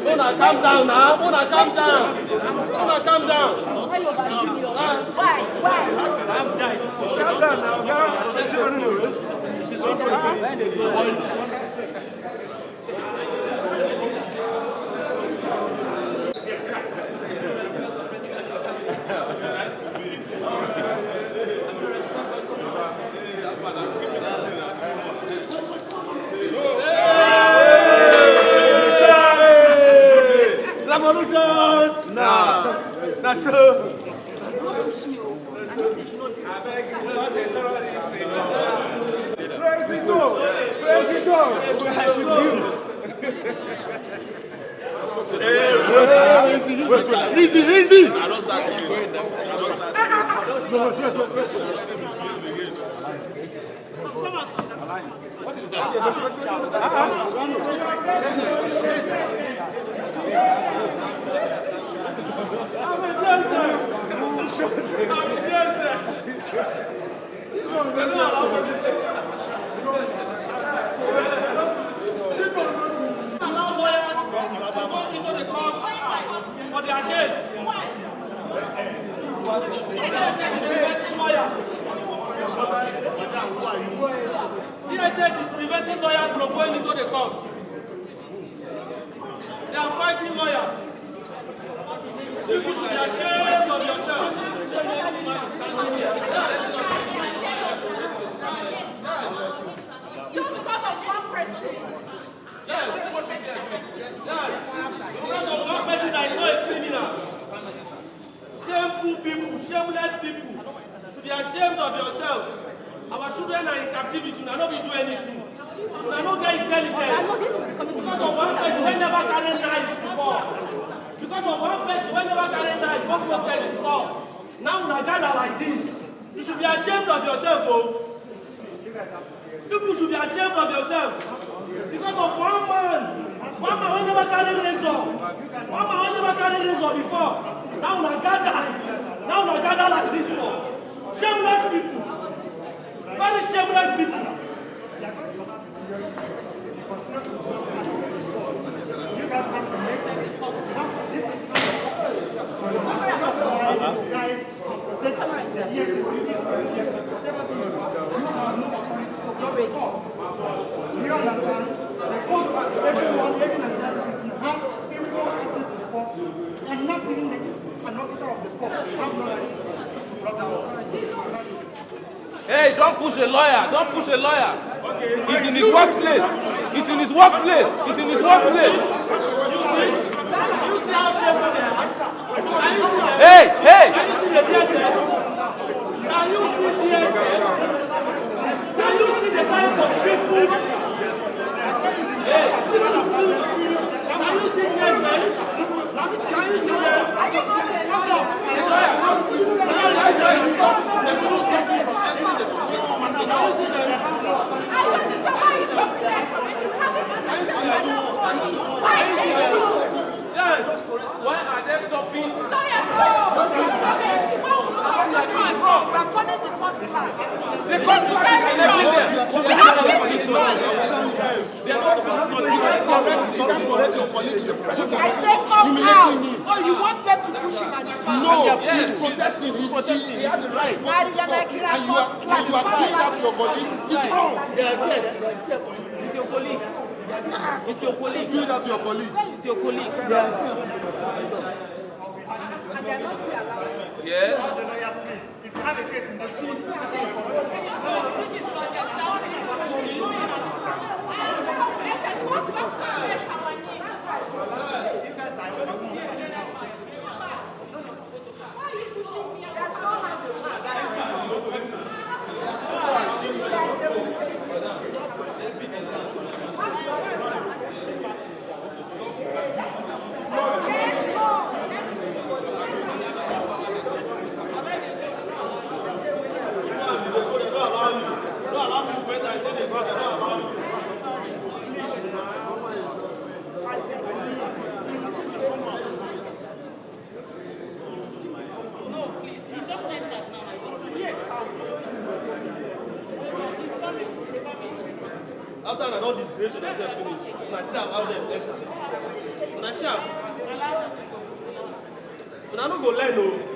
Mona, calm down now. Mona, calm down. Mona, calm down. Why? I'm dying. Calm down now. Revolution! Nah. That's so. President, we're happy with you. Easy. I don't start going down. What is that? Allow lawyers to go into the court for their case. DSS is preventing lawyers from going into the court. They are fighting lawyers. You should be ashamed of yourself. Just because of one person. Yes. Because of one person that is not a criminal. Shameful people, shameless people. To be ashamed of yourselves. Our children are in captivity. Now nobody do anything. Now not get intelligent. Because of one person we never carried knife before. Because of one person we never carried knife, one broken before. Now we are gathered like this. You should be ashamed of yourself, oh. People should be ashamed of yourselves. Because of one man who never carried razor. One man who never carried razor before. Now we are gathered like this for. Shameless people. Very shameless people. You understand? The court, everyone, has equal access to the court, and not even an officer of the court have no right to block that one. Hey, don't push a lawyer. Don't push a lawyer. He's in his workplace. He's in his workplace. He's in his workplace. You see how shameful they are? Can you see them? Hey! Can you see the DSS? Can you see DSS? Can you see the type of people? Hey! Can you see DSS? Can you see them? Yes. Why are they stopping? The court is You can't correct your colleague in the presence of I say come humiliating out. him. Oh, you want them to push him and you can't. No, he's protesting. He has the right to go to the court. And you are doing that to your colleague. It's wrong. It's your colleague. It's your colleague. Do that to your colleague. It's your colleague. And they're not still allowed. Yes. All the lawyers, please. If you have a case in the field, Don't allow me to wait. I say they don't allow disgrace yourself finish. When I see am out there, when I see am, but I no go learn, no.